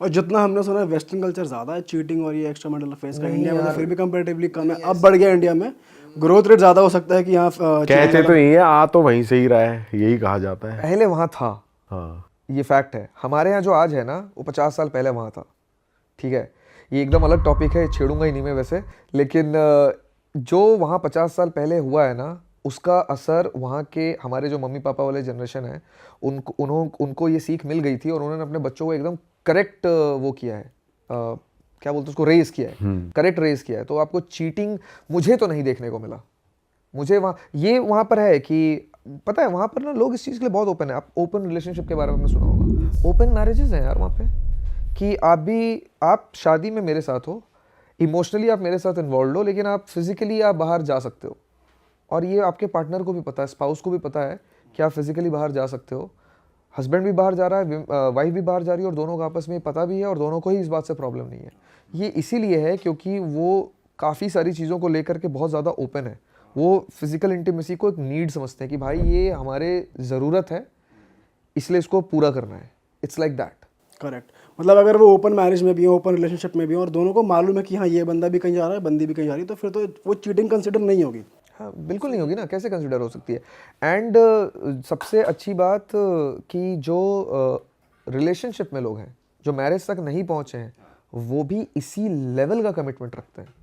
और जितना हमने सुना है वेस्टर्न कल्चर ज़्यादा है चीटिंग और ये एक्स्ट्रा मैरिटल अफेयर्स का, नहीं इंडिया में तो यार, फिर भी कंपैरेटिवली कम है, अब बढ़ गया इंडिया में, ग्रोथ रेट ज़्यादा हो सकता है कि यहाँ कहते तो यही है, आ तो वहीं से ही रहा है, यही कहा जाता है। पहले वहाँ था, हाँ, ये फैक्ट है। हमारे यहाँ जो आज है ना, वो 50 साल पहले वहाँ था। ठीक है, ये एकदम अलग टॉपिक है, छेड़ूंगा ही नहीं मैं वैसे, लेकिन जो वहाँ 50 साल पहले हुआ है ना, उसका असर वहाँ के हमारे जो मम्मी पापा वाले जनरेशन है, उनको ये सीख मिल गई थी और उन्होंने अपने बच्चों को एकदम करेक्ट वो किया है, क्या बोलते हैं उसको, रेज किया है, करेक्ट रेज किया है। तो आपको चीटिंग मुझे तो नहीं देखने को मिला। मुझे वहाँ पर है कि पता है, वहाँ पर ना लोग इस चीज़ के लिए बहुत ओपन है। आप ओपन रिलेशनशिप के बारे में आपने सुना होगा, ओपन मैरिजेस हैं यार वहाँ पे, कि आप शादी में मेरे साथ हो, इमोशनली आप मेरे साथ इन्वॉल्व हो, लेकिन आप फिजिकली आप बाहर जा सकते हो। और ये आपके पार्टनर को भी पता है, स्पाउस को भी पता है कि आप फिजिकली बाहर जा सकते हो। हस्बैंड भी बाहर जा रहा है, वाइफ भी बाहर जा रही है, और दोनों को आपस में पता भी है और दोनों को ही इस बात से प्रॉब्लम नहीं है। ये इसीलिए है क्योंकि वो काफ़ी सारी चीज़ों को लेकर के बहुत ज़्यादा ओपन है। वो फिजिकल इंटीमेसी को एक नीड समझते हैं कि भाई ये हमारे ज़रूरत है, इसलिए इसको पूरा करना है। It's like that. करेक्ट, मतलब अगर वो ओपन मैरिज में भी हो, ओपन रिलेशनशिप में भी हो, और दोनों को मालूम है कि हाँ ये बंदा भी कहीं जा रहा है, बंदी भी कहीं जा रही है, तो फिर तो वो चीटिंग कंसिडर नहीं होगी। हाँ, बिल्कुल नहीं होगी ना, कैसे कंसिडर हो सकती है। एंड सबसे अच्छी बात कि जो रिलेशनशिप में लोग हैं, जो मैरिज तक नहीं पहुंचे हैं, वो भी इसी लेवल का कमिटमेंट रखते हैं।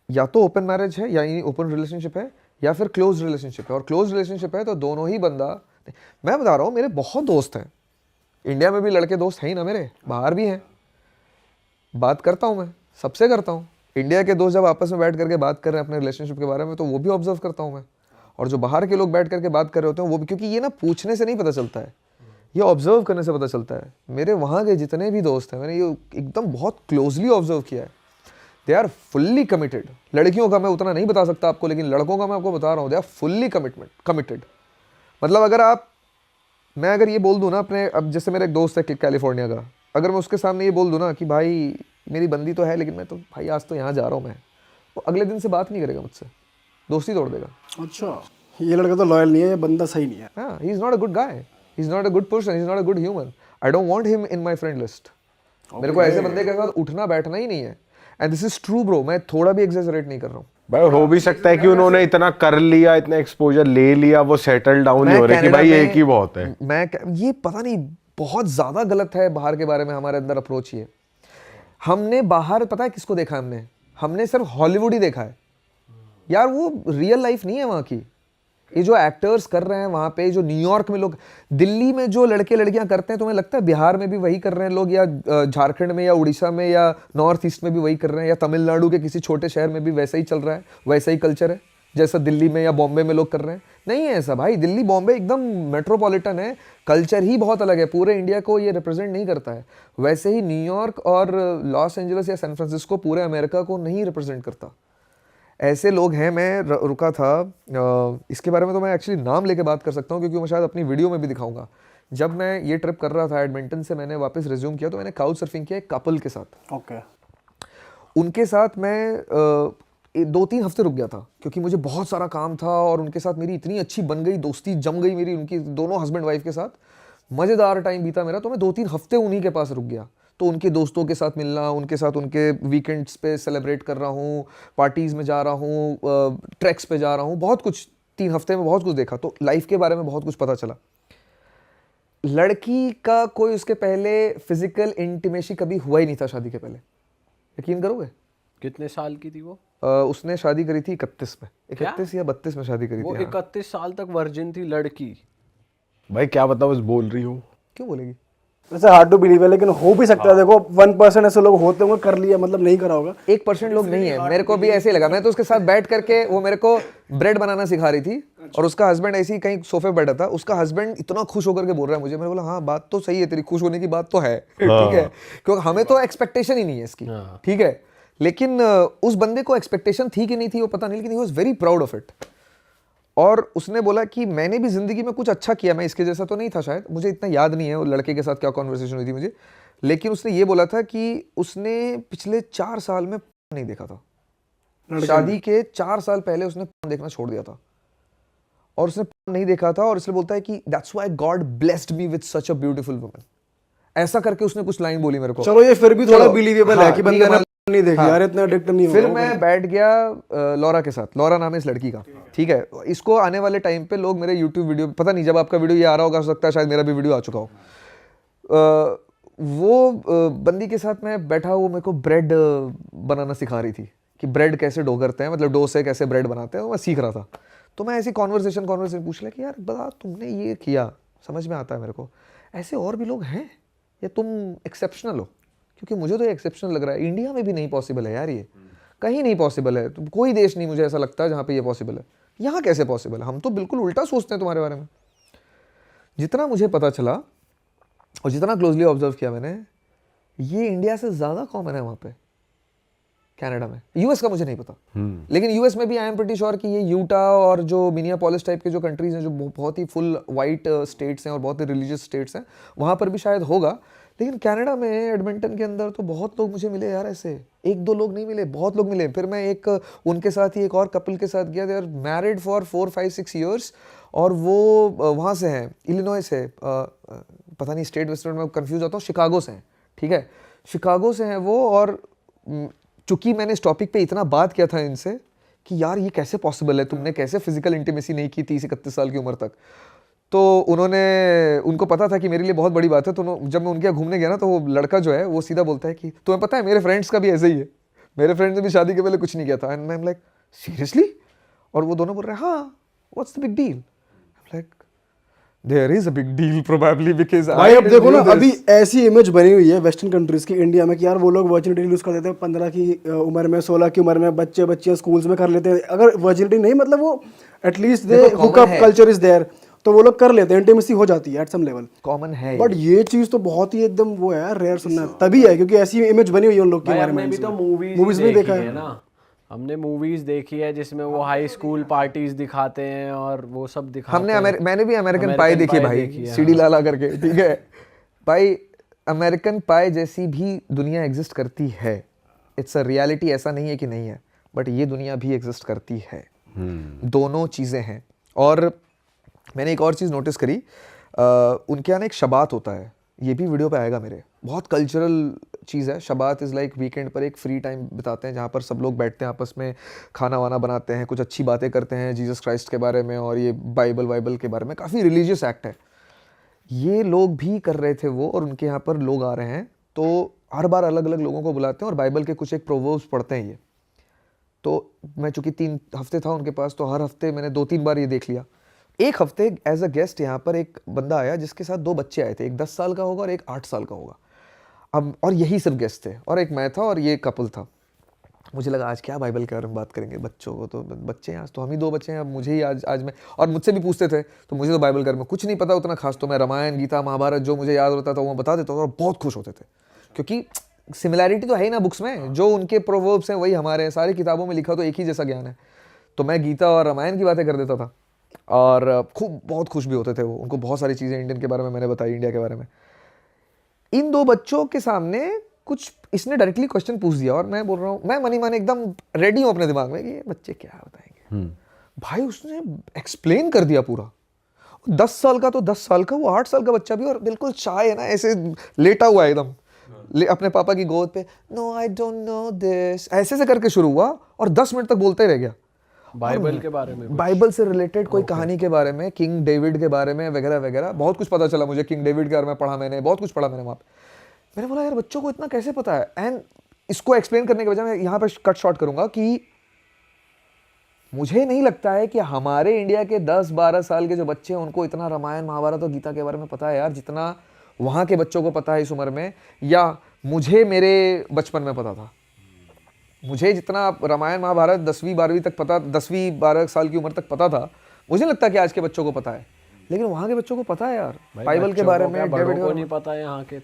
या तो ओपन मैरिज है, या ओपन रिलेशनशिप है, या फिर क्लोज रिलेशनशिप है। और क्लोज रिलेशनशिप है तो दोनों ही बंदा, मैं बता रहा हूँ, मेरे बहुत दोस्त हैं इंडिया में भी, लड़के दोस्त हैं ही ना मेरे, बाहर भी हैं, बात करता हूँ मैं, सबसे करता हूँ। इंडिया के दोस्त जब आपस में बैठ करके बात कर रहे हैं अपने रिलेशनशिप के बारे में, तो वो भी ऑब्जर्व करता हूँ मैं। और जो बाहर के लोग बैठ करके बात कर रहे होते हैं वो भी, क्योंकि ये ना पूछने से नहीं पता चलता है, ये ऑब्जर्व करने से पता चलता है। मेरे वहाँ के जितने भी दोस्त हैं, मैंने ये एकदम बहुत क्लोजली ऑब्जर्व किया है, दे आर फुल्ली कमिटेड। लड़कियों का मैं उतना नहीं बता सकता आपको, लेकिन लड़कों का मैं आपको बता रहा हूँ, दे आर फुल्ली कमिटेड। मतलब मैं अगर ये बोल दूँ ना अपने, अब जैसे मेरा एक दोस्त है कैलिफोर्निया का, अगर मैं उसके सामने ये बोल दूँ ना कि भाई मेरी बंदी तो है, लेकिन मैं तो भाई आज तो यहाँ जा रहा हूँ मैं, वो अगले दिन से बात नहीं करेगा मुझसे, दोस्ती तोड़ देगा। अच्छा, ये लड़का तो लॉयल नहीं है, ये बंदा सही नहीं है। हाँ, he is not a good guy, he is not a good person, he is not a good human, I don't want him in my friend list. मेरे को ऐसे बंदे के साथ उठना बैठना ही नहीं है। And this is true bro, मैं थोड़ा भी एग्जैजरेट नहीं कर रहा हूँ भाई हो भी सकता है कि उन्होंने इतना कर लिया, इतना एक्सपोजर ले लिया, वो सेटल डाउन नहीं हो रहे कि भाई एक ही बहुत है। ये पता नहीं बहुत ज्यादा गलत है बाहर के बारे में हमारे अंदर अप्रोच। ये हमने बाहर पता है किसको देखा है, हमने सिर्फ हॉलीवुड ही देखा है यार, वो रियल लाइफ नहीं है वहाँ की। ये जो एक्टर्स कर रहे हैं वहाँ पे, जो न्यूयॉर्क में लोग, दिल्ली में जो लड़के लड़कियां करते हैं, तुम्हें लगता है बिहार में भी वही कर रहे हैं लोग, या झारखंड में या उड़ीसा में या नॉर्थ ईस्ट में भी वही कर रहे हैं, या तमिलनाडु के किसी छोटे शहर में भी वैसा ही चल रहा है, वैसा ही कल्चर है जैसा दिल्ली में या बॉम्बे में लोग कर रहे हैं? नहीं है ऐसा भाई। दिल्ली बॉम्बे एकदम मेट्रोपॉलिटन है, कल्चर ही बहुत अलग है, पूरे इंडिया को ये रिप्रेजेंट नहीं करता है। वैसे ही न्यूयॉर्क और लॉस एंजलिस या सैन फ्रांसिस्को पूरे अमेरिका को नहीं रिप्रेजेंट करता। ऐसे लोग हैं। मैं रुका था, इसके बारे में तो मैं एक्चुअली नाम लेके बात कर सकता हूँ, क्योंकि मैं शायद अपनी वीडियो में भी दिखाऊंगा। जब मैं ये ट्रिप कर रहा था एडमिंटन से, मैंने वापस रिज्यूम किया, तो मैंने काउच सर्फिंग किया एक कपल के साथ। ओके। उनके साथ मैं 2-3 हफ्ते रुक गया था, क्योंकि मुझे बहुत सारा काम था, और उनके साथ मेरी इतनी अच्छी बन गई दोस्ती, जम गई मेरी उनकी, दोनों हस्बैंड वाइफ के साथ मज़ेदार टाइम बीता मेरा। तो मैं 2-3 हफ्ते उन्हीं के पास रुक गया। तो उनके दोस्तों के साथ मिलना, उनके साथ उनके वीकेंड्स पे सेलिब्रेट कर रहा हूँ, पार्टीज़ में जा रहा हूँ, ट्रैक्स पे जा रहा हूँ, बहुत कुछ 3 हफ्ते में बहुत कुछ देखा। तो लाइफ के बारे में बहुत कुछ पता चला। लड़की का कोई उसके पहले फिजिकल इंटीमेसी कभी हुआ ही नहीं था शादी के पहले, यकीन करोगे? कितने साल की थी वो? उसने शादी करी थी 31 में, 31 या 32 में शादी करी वो थी। 31 साल तक वर्जिन थी लड़की। भाई क्या बता, बस बोल रही हूँ। क्यों बोलेगी? वैसे हार्ड टू बिलीव है, लेकिन हो भी सकता है। देखो 1% ऐसे लोग होते होंगे, कर लिया मतलब नहीं करा होगा। 1% लोग नहीं है, मेरे को भी ऐसे ही लगा। मैं तो उसके साथ बैठ करके, वो मेरे को ब्रेड बनाना सिखा रही थी, और उसका हस्बैंड ऐसे ही कहीं सोफे पे बैठा था। उसका हस्बैंड इतना खुश होकर के बोल रहा है मुझे, मैंने बोला हाँ बात तो सही है तेरी, खुश होने की बात तो है, ठीक है, क्योंकि हमें तो एक्सपेक्टेशन ही नहीं है इसकी, ठीक है। लेकिन उस बंदे को एक्सपेक्टेशन थी कि नहीं थी वो पता नहीं, लेकिन he was very proud of it. और उसने बोला कि मैंने भी जिंदगी में कुछ अच्छा किया, मैं इसके जैसा तो नहीं था शायद, मुझे इतना याद नहीं है वो लड़के के साथ क्या कॉन्वर्सेशन हुई थी मुझे, लेकिन उसने ये बोला था कि उसने पिछले 4 साल में नहीं देखा था। शादी के 4 साल पहले उसने देखना छोड़ दिया था, और उसने नहीं देखा था, और इसलिए बोलता है कि that's why God blessed me with such a beautiful woman. ऐसा करके उसने कुछ लाइन बोली मेरे को। चलो ये फिर भी थोड़ा चलो, बिलीवेबल हाँ, है कि बंदे ने नहीं देखी हाँ। यार, इतना एडिक्ट नहीं हो फिर गया। मैं बैठ गया लॉरा के साथ। लॉरा नाम है इस लड़की का, ठीक है। इसको आने वाले टाइम पे लोग मेरे यूट्यूब वीडियो, पता नहीं जब आपका वीडियो ये आ रहा होगा, हो सकता है शायद मेरा भी वीडियो आ चुका हो। बंदी के साथ मैं बैठा, वो मेरे को ब्रेड बनाना सिखा रही थी कि ब्रेड कैसे डो करते हैं, मतलब डो से कैसे ब्रेड बनाते हैं, वो मैं सीख रहा था। तो मैं ऐसी कॉन्वर्सेशन पूछ लिया कि यार बता, तुमने ये किया, समझ में आता है मेरे को, ऐसे और भी लोग हैं या तुम एक्सेप्शनल हो? क्योंकि मुझे तो ये एक्सेप्शनल लग रहा है। इंडिया में भी नहीं पॉसिबल है यार, ये कहीं नहीं पॉसिबल है। तो कोई देश नहीं मुझे ऐसा लगता है जहाँ पे ये पॉसिबल है। यहाँ कैसे पॉसिबल है? हम तो बिल्कुल उल्टा सोचते हैं तुम्हारे बारे में। जितना मुझे पता चला और जितना क्लोजली ऑब्जर्व किया मैंने, ये इंडिया से ज़्यादा कॉमन है वहाँ पे, कनाडा में। यूएस का मुझे नहीं पता, लेकिन यूएस में भी आई एम प्रीटी श्योर कि ये यूटा और जो मिनियापोलिस टाइप के जो कंट्रीज हैं, जो बहुत ही फुल वाइट स्टेट्स हैं और बहुत ही रिलीजियस स्टेट्स हैं, वहाँ पर भी शायद होगा। लेकिन कनाडा में एडमिंटन के अंदर तो बहुत लोग मुझे मिले यार, ऐसे एक दो लोग नहीं मिले, बहुत लोग मिले। फिर मैं एक उनके साथ ही एक और कपल के साथ गया, they are married for 4-5-6 years, और वो वहाँ से हैं, इलिनॉय से, पता नहीं स्टेट वेस्टर्न में कंफ्यूज होता हूँ, शिकागो से हैं, ठीक है, शिकागो से हैं वो। और चूंकि मैंने इस टॉपिक पे इतना बात किया था इनसे कि यार ये कैसे पॉसिबल है, तुमने कैसे फिजिकल इंटीमेसी नहीं की 30-31 साल की उम्र तक, तो उनको पता था कि मेरे लिए बहुत बड़ी बात है। तो जब मैं उनके यहाँ घूमने गया ना, तो वो लड़का जो है वो सीधा बोलता है कि तुम्हें पता है मेरे फ्रेंड्स का भी ऐसे ही है, मेरे फ्रेंड्स ने भी शादी के पहले कुछ नहीं किया था। And I am like seriously? और वो दोनों बोल रहे हैं हाँ, what's the big deal? I am like there is a big deal probably, because भाई अब देखो ना, अभी ऐसी इमेज बनी हुई है वेस्टर्न कंट्रीज की इंडिया में कि यार वो लोग वर्जिनिटी यूज कर देते हैं 15 की उम्र में, 16 की उम्र में, बच्चे स्कूल्स में कर लेते हैं। अगर वर्जिनिटी नहीं, मतलब वो at least they hook up culture is there, तो वो लोग कर लेते हैं, इंटीमेसी हो जाती है एट सम लेवल, कॉमन है। बट ये चीज तो बहुत ही एकदम वो है यार, रेयर सुनना तभी है क्योंकि ऐसी इमेज बनी हुई है उन लोग के भाई बारे हमने में। भी तो मूवीज में देखा है ना, हमने मूवीज देखी है जिसमें वो हाई स्कूल पार्टीज दिखाते हैं और वो सब दिखाते हैं। मैंने भी अमेरिकन पाई देखी भाई, सीडी लाला करके, ठीक है भाई। अमेरिकन पाई जैसी भी दुनिया एग्जिस्ट करती है, इट्स अ रियलिटी, ऐसा नहीं है कि नहीं है, बट ये दुनिया भी एग्जिस्ट करती है। दोनों चीज़ें हैं। और मैंने एक और चीज़ नोटिस करी, उनके यहाँ ना एक शबात होता है, ये भी वीडियो पे आएगा मेरे, बहुत कल्चरल चीज़ है। शबात इज़ लाइक वीकेंड पर एक फ्री टाइम बिताते हैं जहाँ पर सब लोग बैठते हैं, आपस में खाना वाना बनाते हैं, कुछ अच्छी बातें करते हैं जीसस क्राइस्ट के बारे में और ये बाइबल के बारे में। काफ़ी रिलीजियस एक्ट है। ये लोग भी कर रहे थे वो, और उनके यहाँ पर लोग आ रहे हैं तो हर बार अलग अलग लोगों को बुलाते हैं और बाइबल के कुछ एक प्रोवर्ब्स पढ़ते हैं ये। तो मैं चूँकि 3 हफ्ते था उनके पास, तो हर हफ्ते मैंने 2-3 बार ये देख लिया। एक हफ्ते एज अ गेस्ट यहाँ पर एक बंदा आया जिसके साथ 2 बच्चे आए थे, एक 10 साल का होगा और एक 8 साल का होगा। अब और यही सब गेस्ट थे, और एक मैं था और ये कपल था। मुझे लगा आज क्या बाइबल के बारे में बात करेंगे, बच्चों को तो बच्चे हैं, आज तो हम ही 2 बच्चे हैं, अब मुझे ही आज मैं, और मुझसे भी पूछते थे तो मुझे तो बाइबल के बारे में कुछ नहीं पता उतना खास, तो मैं रामायण गीता महाभारत जो मुझे याद होता था वो बता देता था और बहुत खुश होते थे, क्योंकि सिमिलैरिटी तो है ही ना बुक्स में, जो उनके प्रोवर्ब्स हैं वही हमारे हैं, सारी किताबों में लिखा तो एक ही जैसा ज्ञान है। तो मैं गीता और रामायण की बातें कर देता था और बहुत खुश भी होते थे वो। उनको बहुत सारी चीज़ें इंडियन के बारे में मैंने बताई, इंडिया के बारे में। इन 2 बच्चों के सामने कुछ इसने डायरेक्टली क्वेश्चन पूछ दिया और मैं बोल रहा हूँ, मैं मनी माने एकदम रेडी हूँ अपने दिमाग में कि ये बच्चे क्या बताएंगे। भाई उसने एक्सप्लेन कर दिया पूरा। 10 साल का तो 10 साल का, वो 8 साल का बच्चा भी, और बिल्कुल चाय है ना, ऐसे लेटा हुआ है एकदम अपने पापा की गोद पे। No I don't know this, ऐसे से करके शुरू हुआ और 10 मिनट तक बोलते रह गया। बाइबल के बारे में, बाइबल से रिलेटेड कोई कहानी के बारे में, किंग डेविड के बारे में वगैरह वगैरह, बहुत कुछ पता चला मुझे। किंग डेविड के बारे में पढ़ा मैंने, बहुत कुछ पढ़ा मैंने वहाँ पे। मैंने बोला यार बच्चों को इतना कैसे पता है। एंड इसको एक्सप्लेन करने के बजाय मैं यहाँ पे कट शॉर्ट करूंगा कि मुझे नहीं लगता है कि हमारे इंडिया के 10-12 साल के जो बच्चे हैं उनको इतना रामायण महाभारत और गीता के बारे में पता है यार, जितना वहाँ के बच्चों को पता है इस उम्र में, या मुझे मेरे बचपन में पता था। मुझे जितना रामायण महाभारत 10वीं-12वीं तक पता, 10वीं-12 साल की उम्र तक पता था, मुझे नहीं लगता कि आज के बच्चों को पता है, लेकिन वहाँ के बच्चों को पता है यार बाइबल के बारे में। डेविड को नहीं पता है यहाँ के,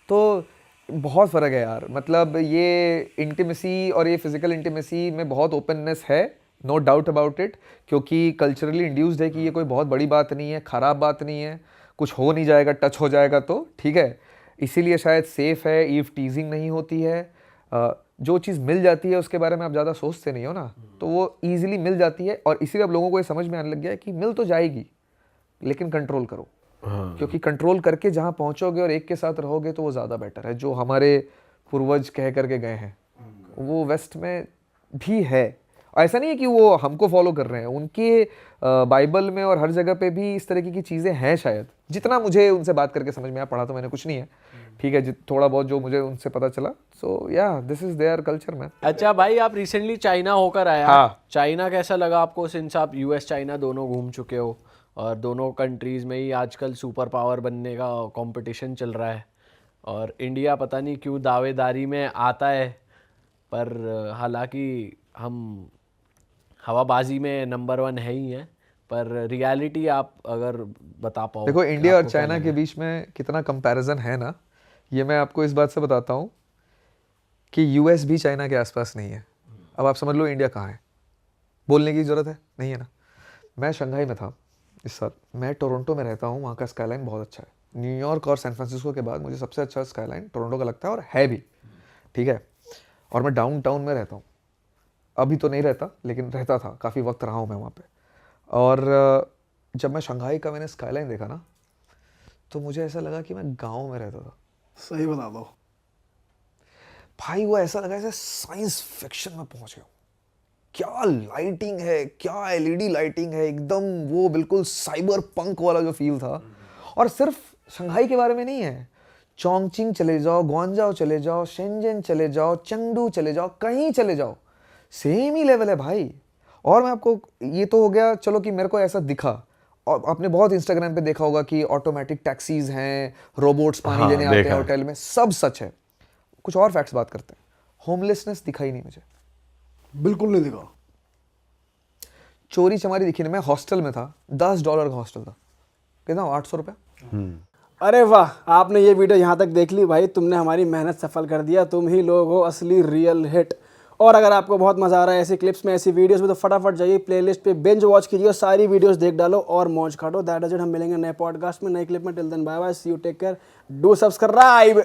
तो बहुत फ़र्क है यार। मतलब ये इंटीमेसी और ये फिजिकल इंटीमेसी में बहुत ओपननेस है, नो डाउट अबाउट इट, क्योंकि कल्चरली इंड्यूस्ड है कि ये कोई बहुत बड़ी बात नहीं है, ख़राब बात नहीं है, कुछ हो नहीं जाएगा, टच हो जाएगा तो ठीक है, इसीलिए शायद सेफ़ है, ईव टीजिंग नहीं होती है। जो चीज़ मिल जाती है उसके बारे में आप ज़्यादा सोचते नहीं हो ना, तो वो ईजिली मिल जाती है, और इसीलिए अब लोगों को ये समझ में आने लग गया है कि मिल तो जाएगी लेकिन कंट्रोल करो। क्योंकि कंट्रोल करके जहाँ पहुंचोगे और एक के साथ रहोगे तो वो ज़्यादा बेटर है। जो हमारे पूर्वज कह करके गए हैं वो वेस्ट में भी है। ऐसा नहीं है कि वो हमको फॉलो कर रहे हैं, उनके बाइबल में और हर जगह पे भी इस तरीके की चीज़ें हैं शायद, जितना मुझे उनसे बात करके समझ में आया। पढ़ा तो मैंने कुछ नहीं है, ठीक है, थोड़ा बहुत जो मुझे उनसे पता चला। सो या this is their culture man. अच्छा भाई, आप रिसेंटली चाइना होकर आया, हाँ। चाइना कैसा लगा आपको? सिंस आप यूएस चाइना दोनों घूम चुके हो और दोनों कंट्रीज में ही आजकल सुपर पावर बनने का कंपटीशन चल रहा है, और इंडिया पता नहीं क्यों दावेदारी में आता है, पर हालांकि हम हवाबाजी में नंबर 1 है ही हैं, पर रियलिटी आप अगर बता पाओ। देखो कि इंडिया और आपको क्या चाइना के लगा? बीच में कितना कंपैरिजन है ना, ये मैं आपको इस बात से बताता हूँ कि यूएस भी चाइना के आसपास नहीं है। अब आप समझ लो इंडिया कहाँ है, बोलने की ज़रूरत है नहीं है ना। मैं शंघाई में था इस साल, मैं टोरंटो में रहता हूँ, वहाँ का स्काईलाइन बहुत अच्छा है। न्यूयॉर्क और सैन फ्रांसिस्को के बाद मुझे सबसे अच्छा स्काईलाइन टोरंटो का लगता है, और है भी, ठीक है। और मैं डाउनटाउन में रहता हूँ, अभी तो नहीं रहता लेकिन रहता था, काफ़ी वक्त रहा हूँ मैं वहाँ पे। और जब मैं शंघाई का मैंने स्काईलाइन देखा ना, तो मुझे ऐसा लगा कि मैं गाँव में रहता था। सही बता दो भाई वो ऐसा लगा जैसे साइंस फिक्शन में पहुंच गया। क्या लाइटिंग है, क्या एलईडी लाइटिंग है, एकदम वो बिल्कुल साइबर पंक वाला जो फील था। और सिर्फ शंघाई के बारे में नहीं है, चोंगचिंग चले जाओ, ग्वांजाओ चले जाओ, शेंजन चले जाओ, चंगडू चले जाओ, कहीं चले जाओ, सेम ही लेवल है भाई। और मैं आपको, ये तो हो गया चलो कि मेरे को ऐसा दिखा, और आपने बहुत इंस्टाग्राम पे देखा होगा कि ऑटोमेटिक टैक्सीज हैं, रोबोट्स पानी हाँ, देने आते हैं देखा है। होटल में, सब सच है। कुछ और फैक्ट्स बात करते हैं। होमलेसनेस दिखाई नहीं मुझे, बिल्कुल नहीं दिखा। चोरी चमारी दिखी नहीं। मैं हॉस्टल में था, $10 का हॉस्टल था, कितना, 800 रुपये। अरे वाह, आपने ये वीडियो यहाँ तक देख ली भाई, तुमने हमारी मेहनत सफल कर दिया। तुम ही लोग हो असली रियल हिट। और अगर आपको बहुत मजा आ रहा है ऐसी क्लिप्स में, ऐसी वीडियोस में, तो फटाफट जाइए प्लेलिस्ट पे, बिंज वॉच कीजिए, सारी वीडियोस देख डालो और मौज काटो। That is it. हम मिलेंगे नए पॉडकास्ट में, नए क्लिप में। Till then bye bye, see you, take care, do subscribe.